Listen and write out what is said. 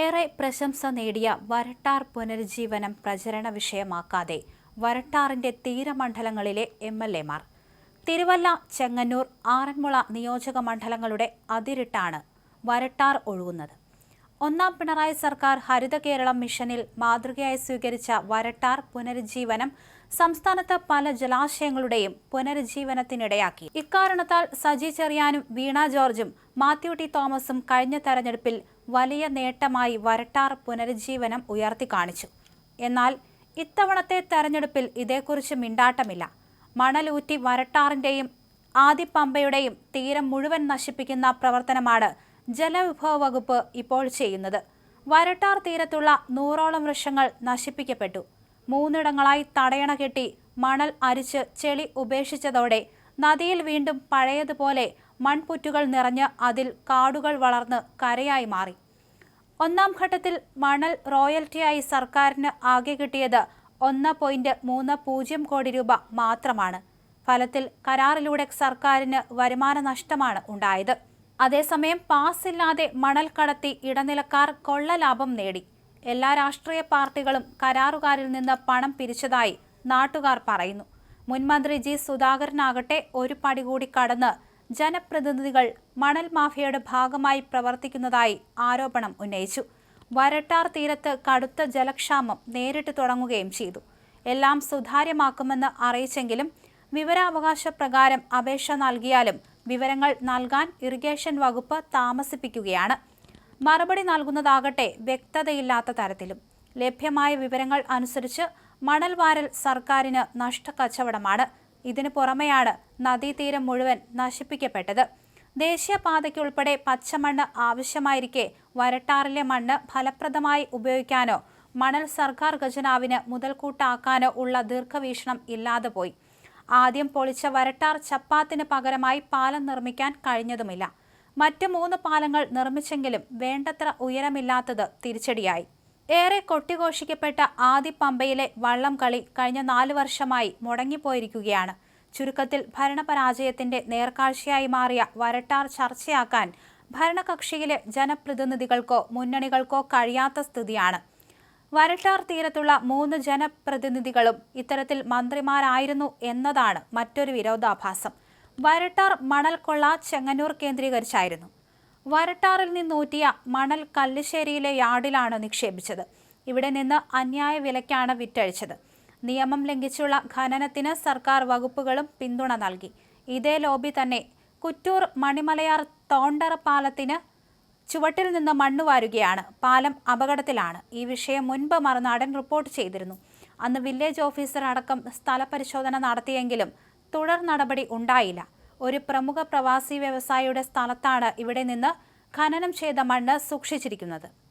ഏറെ പ്രശംസ നേടിയ വരട്ടാർ പുനരുജ്ജീവനം പ്രചരണ വിഷയമാക്കാതെ വരട്ടാറിന്റെ തീരമണ്ഡലങ്ങളിലെ MLA മാർ. തിരുവല്ല, ചെങ്ങന്നൂർ, ആറന്മുള നിയോജക മണ്ഡലങ്ങളുടെ അതിരിട്ടാണ് വരട്ടാർ ഒഴുകുന്നത്. ഒന്നാം പിണറായി സർക്കാർ ഹരിത കേരളം മിഷനിൽ മാതൃകയായി സ്വീകരിച്ച വരട്ടാർ പുനരുജ്ജീവനം സംസ്ഥാനത്ത് പല ജലാശയങ്ങളുടെയും പുനരുജ്ജീവനത്തിനിടയാക്കി. ഇക്കാരണത്താൽ സജി ചെറിയാനും വീണ ജോർജും മാത്യു ടി തോമസും കഴിഞ്ഞ തെരഞ്ഞെടുപ്പിൽ വലിയ നേട്ടമായി വരട്ടാർ പുനരുജ്ജീവനം ഉയർത്തിക്കാണിച്ചു. എന്നാൽ ഇത്തവണത്തെ തെരഞ്ഞെടുപ്പിൽ ഇതേക്കുറിച്ച് മിണ്ടാട്ടമില്ല. മണലൂറ്റി വരട്ടാറിന്റെയും ആദിപമ്പയുടെയും തീരം മുഴുവൻ നശിപ്പിക്കുന്ന പ്രവർത്തനമാണ് ജലവിഭവ വകുപ്പ് ഇപ്പോൾ ചെയ്യുന്നത്. വരട്ടാർ തീരത്തുള്ള 100ഓളം വൃക്ഷങ്ങൾ നശിപ്പിക്കപ്പെട്ടു. 3ഇടങ്ങളായി തടയണ കെട്ടി മണൽ അരിച്ച് ചെളി ഉപേക്ഷിച്ചതോടെ നദിയിൽ വീണ്ടും പഴയതുപോലെ മൺപുറ്റുകൾ നിറഞ്ഞ് അതിൽ കാടുകൾ വളർന്ന് കരയായി മാറി. ഒന്നാം ഘട്ടത്തിൽ മണൽ റോയൽറ്റിയായി സർക്കാരിന് ആകെ കിട്ടിയത് 1.30 കോടി രൂപ മാത്രമാണ്. ഫലത്തിൽ കരാറിലൂടെ സർക്കാരിന് വരുമാന നഷ്ടമാണ് ഉണ്ടായത്. അതേസമയം പാസ് ഇല്ലാതെ മണൽ കടത്തി ഇടനിലക്കാർ കൊള്ള ലാഭം നേടി. എല്ലാ രാഷ്ട്രീയ പാർട്ടികളും കരാറുകാരിൽ നിന്ന് പണം പിരിച്ചതായി നാട്ടുകാർ പറയുന്നു. മുൻമന്ത്രി ജി സുധാകരനാകട്ടെ ഒരു പടി കൂടി കടന്ന് ജനപ്രതിനിധികൾ മണൽ മാഫിയയുടെ ഭാഗമായി പ്രവർത്തിക്കുന്നതായി ആരോപണം ഉന്നയിച്ചു. വരട്ടാർ തീരത്ത് കടുത്ത ജലക്ഷാമം നേരിട്ട് തുടങ്ങുകയും ചെയ്തു. എല്ലാം സുതാര്യമാക്കുമെന്ന് അറിയിച്ചെങ്കിലും വിവരാവകാശ പ്രകാരം അപേക്ഷ നൽകിയാലും വിവരങ്ങൾ നൽകാൻ ഇറിഗേഷൻ വകുപ്പ് താമസിപ്പിക്കുകയാണ്. മറുപടി നൽകുന്നതാകട്ടെ വ്യക്തതയില്ലാത്ത തരത്തിലും. ലഭ്യമായ വിവരങ്ങൾ അനുസരിച്ച് മണൽ വാരൽ സർക്കാരിന് നഷ്ടക്കച്ചവടമാണ്. ഇതിനു പുറമെയാണ് നദീതീരം മുഴുവൻ നശിപ്പിക്കപ്പെട്ടത്. ദേശീയപാതയ്ക്കുൾപ്പെടെ പച്ചമണ്ണ് ആവശ്യമായിരിക്കെ വരട്ടാറിലെ മണ്ണ് ഫലപ്രദമായി ഉപയോഗിക്കാനോ മണൽ സർക്കാർ ഖജനാവിന് മുതൽക്കൂട്ടാക്കാനോ ഉള്ള ദീർഘവീക്ഷണം ഇല്ലാതെ പോയി. ആദ്യം പൊളിച്ച വരട്ടാർ ചപ്പാത്തിന് പകരമായി പാലം നിർമ്മിക്കാൻ കഴിഞ്ഞതുമില്ല. മറ്റ് 3 പാലങ്ങൾ നിർമ്മിച്ചെങ്കിലും വേണ്ടത്ര ഉയരമില്ലാത്തത് തിരിച്ചടിയായി. ഏറെ കൊട്ടിഘോഷിക്കപ്പെട്ട ആദിപമ്പയിലെ വള്ളം കളി കഴിഞ്ഞ 4 വർഷമായി മുടങ്ങിപ്പോയിരിക്കുകയാണ്. ചുരുക്കത്തിൽ ഭരണപരാജയത്തിന്റെ നേർക്കാഴ്ചയായി മാറിയ വരട്ടാർ ചർച്ചയാക്കാൻ ഭരണകക്ഷിയിലെ ജനപ്രതിനിധികൾക്കോ മുന്നണികൾക്കോ കഴിയാത്ത സ്ഥിതിയാണ്. വരട്ടാർ തീരത്തുള്ള 3 ജനപ്രതിനിധികളും ഇത്തരത്തിൽ മന്ത്രിമാരായിരുന്നു എന്നതാണ് മറ്റൊരു വിരോധാഭാസം. വരട്ടാർ മണൽ കൊള്ള ചെങ്ങന്നൂർ കേന്ദ്രീകരിച്ചായിരുന്നു. വരട്ടാറിൽ നിന്നൂറ്റിയ മണൽ കല്ലിശ്ശേരിയിലെ യാർഡിലാണ് നിക്ഷേപിച്ചത്. ഇവിടെ നിന്ന് അന്യായ വിലയ്ക്കാണ് വിറ്റഴിച്ചത്. നിയമം ലംഘിച്ചുള്ള ഖനനത്തിന് സർക്കാർ വകുപ്പുകളും പിന്തുണ നൽകി. ഇതേ ലോബി തന്നെ കുറ്റൂർ മണിമലയാർ തോണ്ടറ പാലത്തിന് ചുവട്ടിൽ നിന്ന് മണ്ണ് വാരുകയാണ്. പാലം അപകടത്തിലാണ്. ഈ വിഷയം മുൻപ് മറുനാടൻ റിപ്പോർട്ട് ചെയ്തിരുന്നു. അന്ന് വില്ലേജ് ഓഫീസർ അടക്കം സ്ഥലപരിശോധന നടത്തിയെങ്കിലും തുടർ നടപടി ഉണ്ടായില്ല. ഒരു പ്രമുഖ പ്രവാസി വ്യവസായിയുടെ സ്ഥലത്താണ് ഇവിടെ നിന്ന് ഖനനം ചെയ്ത മണ്ണ് സൂക്ഷിച്ചിരിക്കുന്നത്.